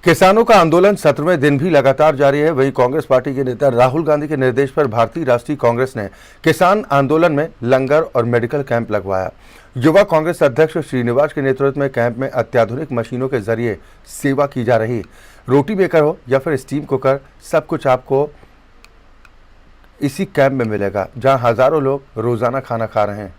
किसानों का आंदोलन 17वें दिन भी लगातार जारी है। वहीं कांग्रेस पार्टी के नेता राहुल गांधी के निर्देश पर भारतीय राष्ट्रीय कांग्रेस ने किसान आंदोलन में लंगर और मेडिकल कैंप लगवाया। युवा कांग्रेस अध्यक्ष श्रीनिवास के नेतृत्व में कैंप में अत्याधुनिक मशीनों के जरिए सेवा की जा रही। रोटी मेकर हो या फिर स्टीम कुकर, सब कुछ आपको इसी कैंप में मिलेगा, जहां हजारों लोग रोजाना खाना खा रहे हैं।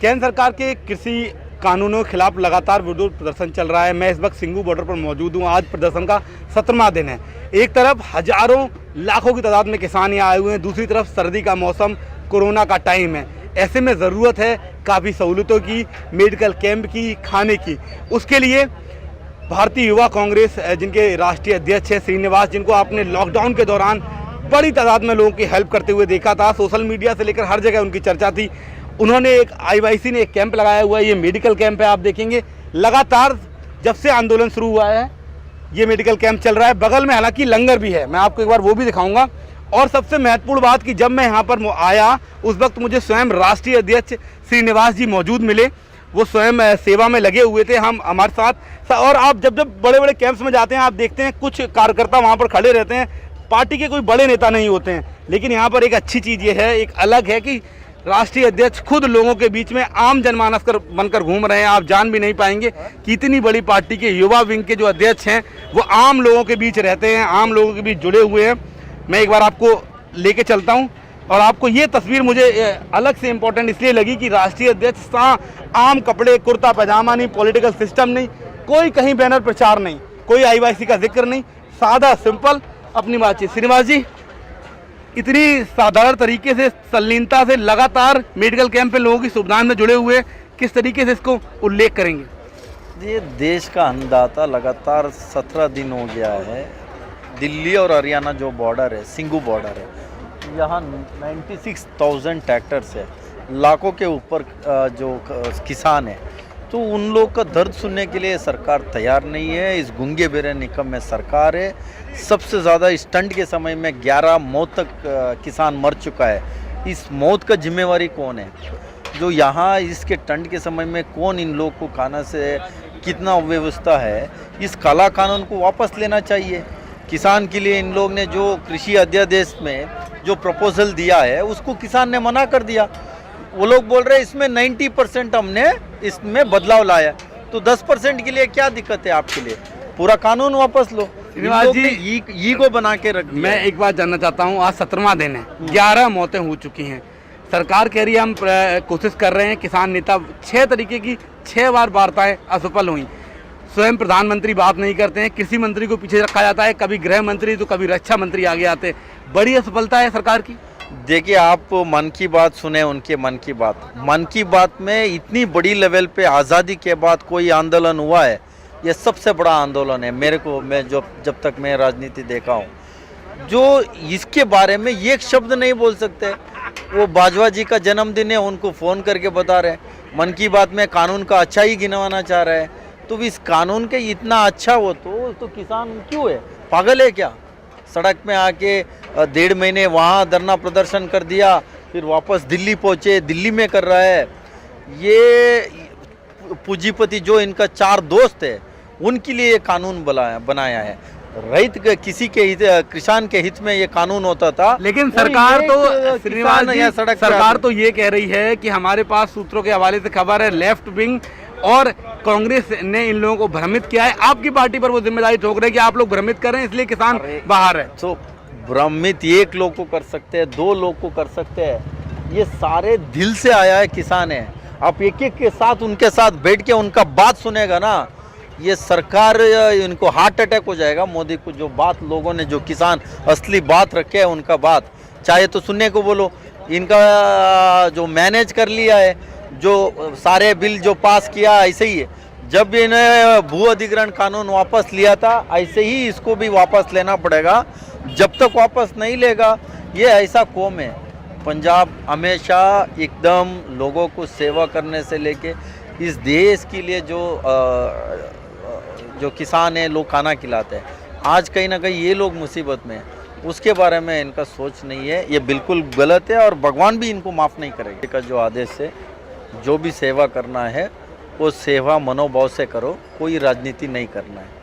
केंद्र सरकार के कृषि कानूनों के खिलाफ लगातार विरोध प्रदर्शन चल रहा है। मैं इस वक्त सिंघू बॉर्डर पर मौजूद हूँ। आज प्रदर्शन का 17वां दिन है। एक तरफ हजारों लाखों की तादाद में किसान यहाँ आए हुए हैं, दूसरी तरफ सर्दी का मौसम, कोरोना का टाइम है। ऐसे में ज़रूरत है काफ़ी सहूलतों की, मेडिकल कैंप की, खाने की। उसके लिए भारतीय युवा कांग्रेस जिनके राष्ट्रीय अध्यक्ष है श्रीनिवास, जिनको आपने लॉकडाउन के दौरान बड़ी तादाद में लोगों की हेल्प करते हुए देखा था, सोशल मीडिया से लेकर हर जगह उनकी चर्चा थी। उन्होंने एक IYC ने एक कैंप लगाया हुआ है। ये मेडिकल कैंप है। आप देखेंगे लगातार जब से आंदोलन शुरू हुआ है ये मेडिकल कैंप चल रहा है। बगल में हालांकि लंगर भी है, मैं आपको एक बार वो भी दिखाऊंगा। और सबसे महत्वपूर्ण बात कि जब मैं यहाँ पर आया उस वक्त मुझे स्वयं राष्ट्रीय अध्यक्ष श्रीनिवास जी मौजूद मिले। वो स्वयं सेवा में लगे हुए थे हम हमारे साथ। और आप जब जब बड़े बड़े कैंप्स में जाते हैं आप देखते हैं कुछ कार्यकर्ता वहाँ पर खड़े रहते हैं। पार्टी के कोई बड़े नेता नहीं होते हैं, लेकिन यहाँ पर एक अच्छी चीज़ ये है, एक अलग है कि राष्ट्रीय अध्यक्ष खुद लोगों के बीच में आम जनमानस बनकर घूम रहे हैं। आप जान भी नहीं पाएंगे कि इतनी बड़ी पार्टी के युवा विंग के जो अध्यक्ष हैं वो आम लोगों के बीच रहते हैं, आम लोगों के बीच जुड़े हुए हैं। मैं एक बार आपको लेके चलता हूं और आपको ये तस्वीर मुझे अलग से इम्पोर्टेंट इसलिए लगी कि राष्ट्रीय अध्यक्ष आम कपड़े, कुर्ता पैजामा नहीं, पॉलिटिकल सिस्टम नहीं, कोई कहीं बैनर प्रचार नहीं, कोई IYC का जिक्र नहीं, सादा सिंपल अपनी बातचीत। श्रीनिवास जी, इतनी साधारण तरीके से, संलीनता से लगातार मेडिकल कैंप पे लोगों की सुविधाएं में जुड़े हुए, किस तरीके से इसको उल्लेख करेंगे? ये देश का अन्नदाता लगातार 17 दिन हो गया है। दिल्ली और हरियाणा जो बॉर्डर है, सिंघू बॉर्डर है, यहाँ 96,000 ट्रैक्टर्स है, लाखों के ऊपर जो किसान है। तो उन लोग का दर्द सुनने के लिए सरकार तैयार नहीं है। इस गूंगे बेरे निकम में सरकार है। सबसे ज़्यादा इस ठंड के समय में 11 मौत तक किसान मर चुका है। इस मौत का जिम्मेवारी कौन है? जो यहाँ इसके ठंड के समय में कौन इन लोग को खाना से कितना अव्यवस्था है, इस काला कानून को वापस लेना चाहिए। किसान के लिए इन लोग ने जो कृषि अध्यादेश में जो प्रपोजल दिया है उसको किसान ने मना कर दिया। वो लोग बोल रहे हैं इसमें 90% हमने इसमें बदलाव लाया, तो 10% के लिए क्या दिक्कत है आपके लिए? पूरा कानून वापस लो। श्रीनिवास जी, ईगो बना के रख दिया। मैं एक बात जानना चाहता हूँ, आज 17वां दिन है, 11 मौतें हो चुकी हैं। सरकार कह रही है हम कोशिश कर रहे हैं। किसान नेता 6 तरीके की 6 बार वार्ताएं असफल हुई। स्वयं प्रधानमंत्री बात नहीं करते हैं, कृषि मंत्री को पीछे रखा जाता है, कभी गृह मंत्री तो कभी रक्षा मंत्री आगे आते। बड़ी असफलता है सरकार की। देखिए, आप मन की बात सुने, उनके मन की बात में इतनी बड़ी लेवल पे आज़ादी के बाद कोई आंदोलन हुआ है, ये सबसे बड़ा आंदोलन है मेरे को। मैं जब तक मैं राजनीति देखा हूँ, जो इसके बारे में एक शब्द नहीं बोल सकते। वो बाजवा जी का जन्मदिन है, उनको फ़ोन करके बता रहे हैं। मन की बात में कानून का अच्छा ही गिनवाना चाह रहे हैं। तो इस कानून के इतना अच्छा हो तो किसान क्यों है? पागल है क्या? सड़क में आके 1.5 महीने वहाँ धरना प्रदर्शन कर दिया, फिर वापस दिल्ली पहुँचे, दिल्ली में कर रहा है। ये पूंजीपति जो इनका 4 दोस्त है उनके लिए ये कानून बनाया है। रहित किसी के हित, किसान के हित में ये कानून होता था। लेकिन सरकार तो श्रीनिवास जी, सरकार तो ये कह रही है कि हमारे पास सूत्रों के हवाले से खबर है, लेफ्ट विंग और कांग्रेस ने इन लोगों को भ्रमित किया है। आपकी पार्टी पर वो जिम्मेदारी ठोक रहे हैं कि आप लोग भ्रमित कर रहे हैं, इसलिए किसान बाहर है। तो भ्रमित 1 लोग को कर सकते हैं, 2 लोग को कर सकते हैं, ये सारे दिल से आया है किसान है। आप एक के साथ उनके साथ बैठ के उनका बात सुनेगा ना, ये सरकार इनको हार्ट अटैक हो जाएगा। मोदी को जो बात लोगों ने, जो किसान असली बात रखे है उनका बात चाहे तो सुनने को बोलो। इनका जो मैनेज कर लिया है, जो सारे बिल जो पास किया, ऐसे ही है। जब इन्हें भू अधिग्रहण कानून वापस लिया था, ऐसे ही इसको भी वापस लेना पड़ेगा। जब तक वापस नहीं लेगा, ये ऐसा कौम है। पंजाब हमेशा एकदम लोगों को सेवा करने से लेके इस देश के लिए जो किसान है, लोग खाना खिलाते हैं। आज कहीं ना कहीं ये लोग मुसीबत में हैं, उसके बारे में इनका सोच नहीं है। ये बिल्कुल गलत है और भगवान भी इनको माफ़ नहीं करेगा। का जो आदेश है, जो भी सेवा करना है वो सेवा मनोभाव से करो, कोई राजनीति नहीं करना है।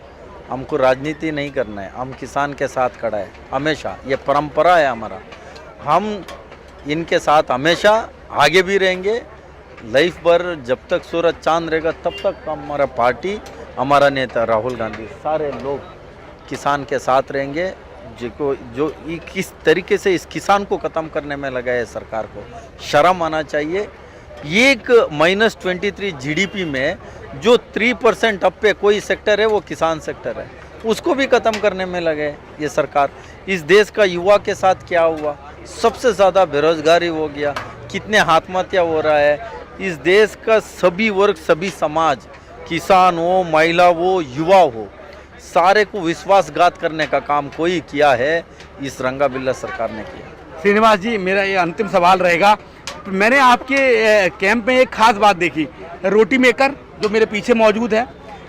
हमको राजनीति नहीं करना है, हम किसान के साथ खड़ा है हमेशा, ये परंपरा है हमारा। हम इनके साथ हमेशा आगे भी रहेंगे, लाइफ भर जब तक सूरज चांद रहेगा तब तक हमारा पार्टी, हमारा नेता राहुल गांधी, सारे लोग किसान के साथ रहेंगे। जो किस तरीके से इस किसान को ख़त्म करने में लगा है, सरकार को शर्म आना चाहिए। एक -23 जीडीपी में जो 3% अप पे कोई सेक्टर है वो किसान सेक्टर है, उसको भी ख़त्म करने में लगे ये सरकार। इस देश का युवा के साथ क्या हुआ, सबसे ज़्यादा बेरोजगारी हो गया, कितने आत्महत्या हो रहा है। इस देश का सभी वर्ग, सभी समाज, किसान हो, महिला हो, युवा हो, सारे को विश्वासघात करने का काम कोई किया है, इस रंगा बिल्ला सरकार ने किया। श्रीनिवास जी, मेरा ये अंतिम सवाल रहेगा। मैंने आपके कैंप में एक खास बात देखी, रोटी मेकर जो मेरे पीछे मौजूद है,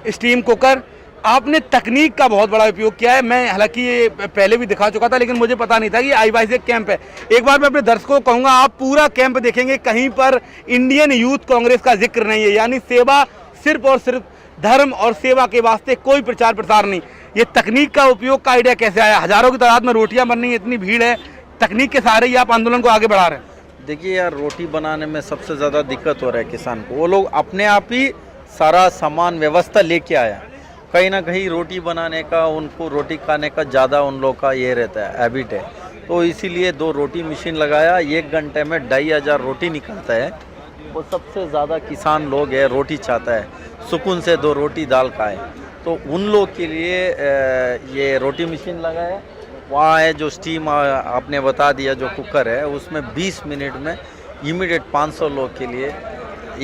स्टीम कुकर, आपने तकनीक का बहुत बड़ा उपयोग किया है। मैं हालांकि ये पहले भी दिखा चुका था, लेकिन मुझे पता नहीं था कि आई कैंप है। एक बार मैं अपने दर्शकों को कहूँगा, आप पूरा कैंप देखेंगे, कहीं पर इंडियन यूथ कांग्रेस का जिक्र नहीं है, यानी सेवा सिर्फ और सिर्फ धर्म और सेवा के वास्ते, कोई प्रचार प्रसार नहीं। ये तकनीक का उपयोग का आइडिया कैसे आया? हजारों की तादाद में रोटियां बन रही हैं, इतनी भीड़ है, तकनीक के सहारे ही आप आंदोलन को आगे बढ़ा रहे हैं। देखिए यार, रोटी बनाने में सबसे ज़्यादा दिक्कत हो रहा है किसान को। वो लोग अपने आप ही सारा सामान व्यवस्था लेके आया, कहीं ना कहीं रोटी बनाने का, उनको रोटी खाने का ज़्यादा उन लोग का ये रहता है, हैबिट है। तो इसीलिए 2 रोटी मशीन लगाया, 1 घंटे में 2500 रोटी निकलता है। वो सबसे ज़्यादा किसान लोग है, रोटी चाहता है, सुकून से 2 रोटी दाल खाए। तो उन लोग के लिए ये रोटी मशीन लगाया। वहाँ है जो स्टीम आपने बता दिया, जो कुकर है, उसमें 20 मिनट में इमीडिएट 500 लोग के लिए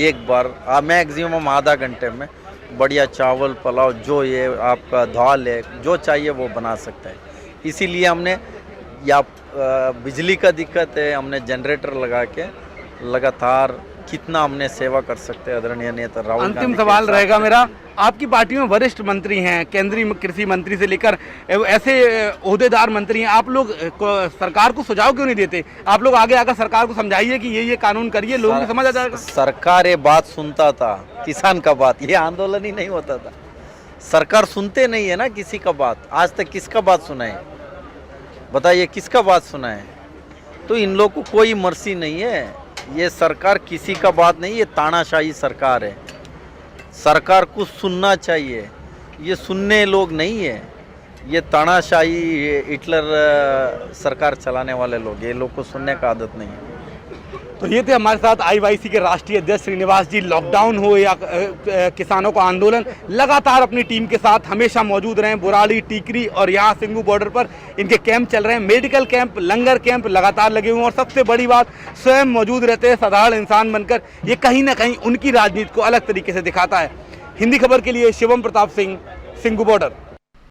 एक बार मैक्सिमम आधा घंटे में बढ़िया चावल पुलाव, जो ये आपका दाल है, जो चाहिए वो बना सकता है। इसीलिए हमने, या बिजली का दिक्कत है, हमने जनरेटर लगा के लगातार कितना हमने सेवा कर सकते हैं आदरणीय नेता राहुल गांधी। अंतिम सवाल रहेगा मेरा, आपकी पार्टी में वरिष्ठ मंत्री हैं, केंद्रीय कृषि मंत्री से लेकर ऐसे ओहदेदार मंत्री हैं, आप लोग सरकार को सुझाव क्यों नहीं देते? आप लोग आगे आकर सरकार को समझाइए कि ये कानून करिए, लोगों को समझ आ जाएगा। सरकार ये बात सुनता था, किसान का बात, ये आंदोलन ही नहीं होता था। सरकार सुनते नहीं है ना किसी का बात। आज तक किसका बात सुना है, बताइए, किसका बात सुना है? तो इन लोग को कोई मर्सी नहीं है। ये सरकार किसी का बात नहीं, ये तानाशाही सरकार है। सरकार को सुनना चाहिए, ये सुनने लोग नहीं है, ये तानाशाही हिटलर सरकार चलाने वाले लोग, ये लोग को सुनने का आदत नहीं है। तो ये थे हमारे साथ आईवाईसी के राष्ट्रीय अध्यक्ष श्रीनिवास जी। लॉकडाउन हो या किसानों का आंदोलन, लगातार अपनी टीम के साथ हमेशा मौजूद रहे। बुराड़ी, टीकरी और यहाँ सिंगू बॉर्डर पर इनके कैंप चल रहे हैं, मेडिकल कैंप, लंगर कैंप लगातार लगे हुए हैं। और सबसे बड़ी बात, स्वयं मौजूद रहते हैं साधारण इंसान बनकर। ये कहीं ना कहीं उनकी राजनीति को अलग तरीके से दिखाता है। हिंदी खबर के लिए शिवम प्रताप सिंह, सिंगू बॉर्डर।